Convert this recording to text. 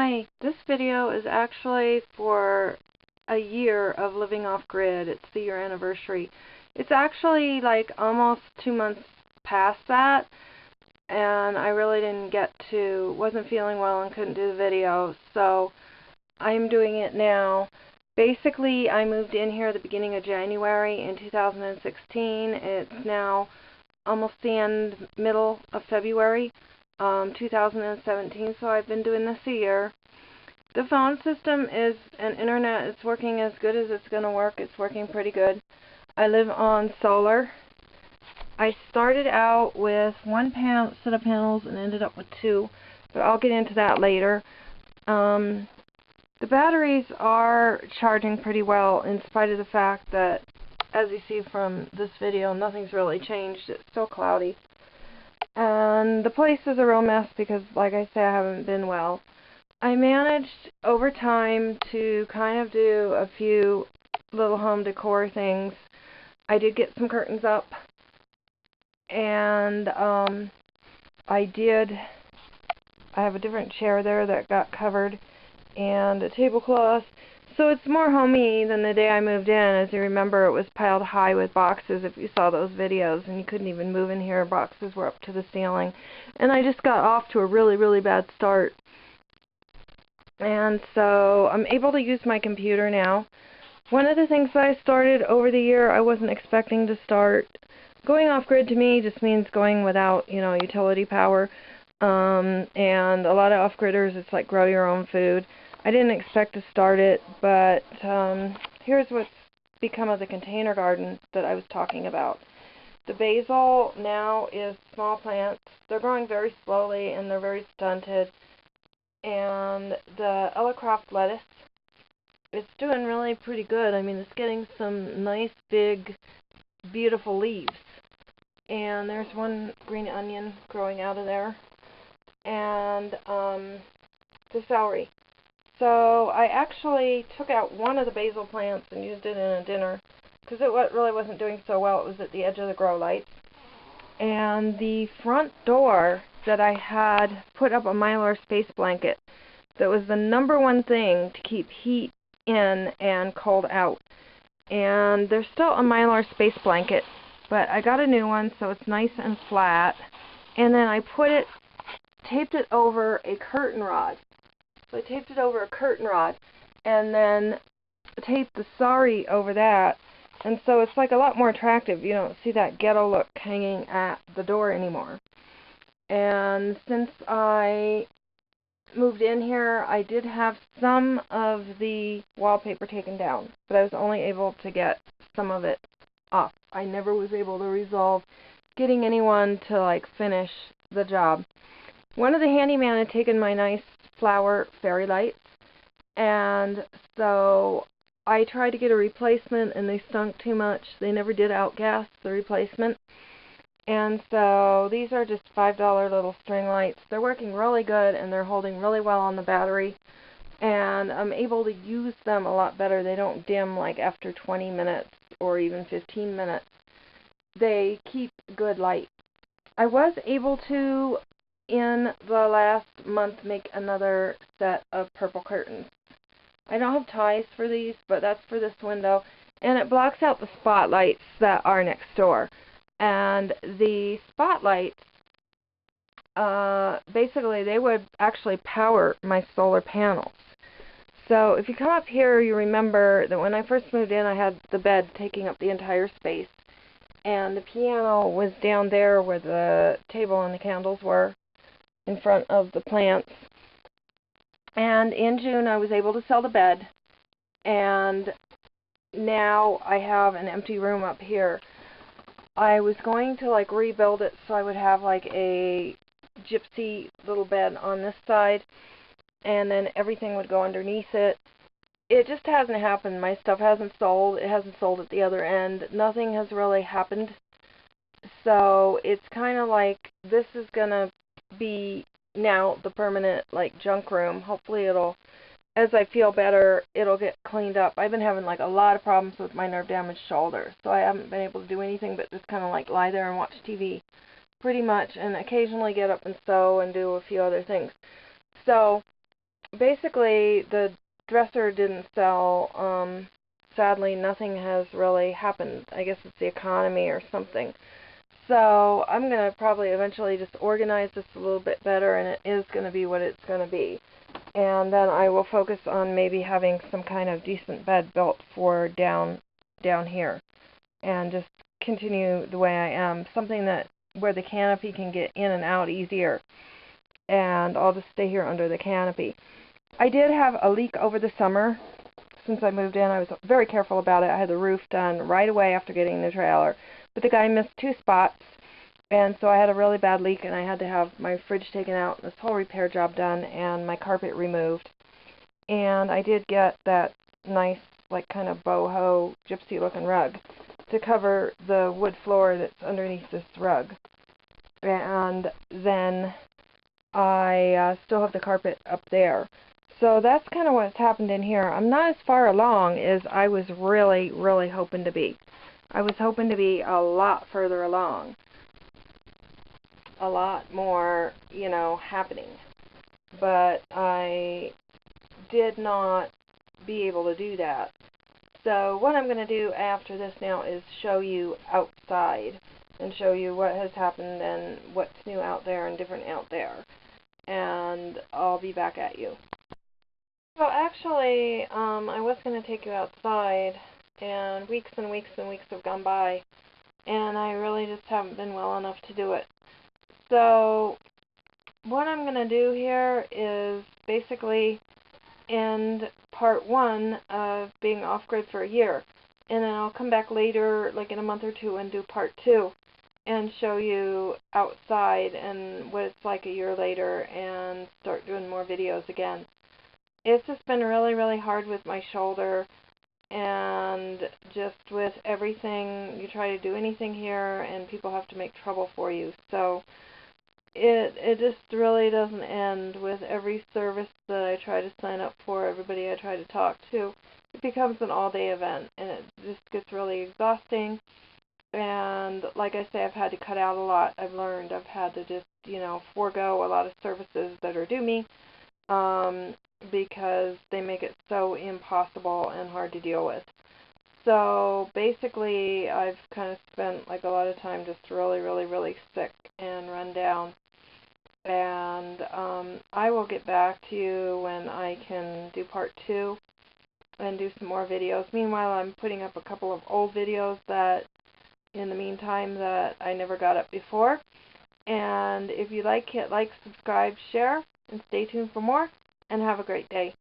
Hi, this video is actually for a year of living off-grid. It's the year anniversary. It's actually like almost 2 months past that, and I really wasn't feeling well and couldn't do the video, so I'm doing it now. Basically, I moved in here at the beginning of January in 2016. It's now almost the middle of February. 2017, so I've been doing this a year. The phone system and internet is working as good as it's going to work. It's working pretty good. I live on solar. I started out with one set of panels and ended up with two, but I'll get into that later. The batteries are charging pretty well in spite of the fact that, as you see from this video, nothing's really changed. It's still cloudy. And the place is a real mess because, like I say, I haven't been well. I managed over time to kind of do a few little home decor things. I did get some curtains up, and I have a different chair there that got covered, and a tablecloth. So it's more homey than the day I moved in. As you remember, it was piled high with boxes if you saw those videos, and you couldn't even move in here. Boxes were up to the ceiling. And I just got off to a really, really bad start. And so I'm able to use my computer now. One of the things that I started over the year I wasn't expecting to start. Going off-grid to me just means going without, utility power. And a lot of off-gridders, it's like grow your own food. I didn't expect to start it, but here's what's become of the container garden that I was talking about. The basil now is small plants. They're growing very slowly and they're very stunted. And the Ellicroft lettuce, it's doing really pretty good. I mean, it's getting some nice, big, beautiful leaves. And there's one green onion growing out of there. And the celery. So I actually took out one of the basil plants and used it in a dinner because it really wasn't doing so well. It was at the edge of the grow lights. And the front door that I had put up a Mylar space blanket that was the #1 thing to keep heat in and cold out. And there's still a Mylar space blanket, but I got a new one so it's nice and flat. And then I taped it over a curtain rod. So I taped it over a curtain rod and then taped the sari over that. And so it's like a lot more attractive. You don't see that ghetto look hanging at the door anymore. And since I moved in here, I did have some of the wallpaper taken down, but I was only able to get some of it off. I never was able to resolve getting anyone to finish the job. One of the handyman had taken my nice flower fairy lights, and so I tried to get a replacement and they stunk too much. They never did outgas the replacement. And so these are just $5 little string lights. They're working really good and they're holding really well on the battery, and I'm able to use them a lot better. They don't dim after 20 minutes or even 15 minutes. They keep good light. I was able to, in the last month, make another set of purple curtains. I don't have ties for these, but that's for this window, and it blocks out the spotlights that are next door. And the spotlights, basically they would actually power my solar panels. So if you come up here, you remember that when I first moved in I had the bed taking up the entire space, and the piano was down there where the table and the candles were, in front of the plants. And in June I was able to sell the bed, and now I have an empty room up here. I was going to rebuild it so I would have a gypsy little bed on this side, and then everything would go underneath it. It just hasn't happened. My stuff hasn't sold. It hasn't sold at the other end. Nothing has really happened. So it's kind of this is gonna be now the permanent junk room. Hopefully as I feel better, it'll get cleaned up. I've been having a lot of problems with my nerve damaged shoulder, so I haven't been able to do anything but just kind of lie there and watch TV pretty much, and occasionally get up and sew and do a few other things. So basically the dresser didn't sell. Sadly, nothing has really happened. I guess it's the economy or something. So I'm going to probably eventually just organize this a little bit better, and it is going to be what it's going to be. And then I will focus on maybe having some kind of decent bed built for down here, and just continue the way I am. Something that where the canopy can get in and out easier, and I'll just stay here under the canopy. I did have a leak over the summer. Since I moved in, I was very careful about it. I had the roof done right away after getting the trailer, but the guy missed 2 spots, and so I had a really bad leak, and I had to have my fridge taken out, this whole repair job done, and my carpet removed. And I did get that nice, like, kind of boho gypsy looking rug to cover the wood floor that's underneath this rug. And then I still have the carpet up there. So that's kind of what's happened in here. I'm not as far along as I was really, really hoping to be. I was hoping to be a lot further along. A lot more, happening. But I did not be able to do that. So what I'm going to do after this now is show you outside and show you what has happened and what's new out there and different out there. And I'll be back at you. So actually, I was going to take you outside, and weeks and weeks and weeks have gone by, and I really just haven't been well enough to do it. So what I'm going to do here is basically end part 1 of being off-grid for a year, and then I'll come back later, like in a month or 2, and do part 2 and show you outside and what it's like a year later, and start doing more videos again. It's just been really, really hard with my shoulder, and just with everything. You try to do anything here and people have to make trouble for you. So it just really doesn't end. With every service that I try to sign up for, everybody I try to talk to, it becomes an all-day event, and it just gets really exhausting. And like I say, I've had to cut out a lot. I've learned I've had to just, forego a lot of services that are due me, because they make it so impossible and hard to deal with. So basically, I've kind of spent like a lot of time just really, really, really sick and run down. And I will get back to you when I can do part 2 and do some more videos. Meanwhile, I'm putting up a couple of old videos that, in the meantime, that I never got up before. And if you like, hit like, subscribe, share, and stay tuned for more. And have a great day.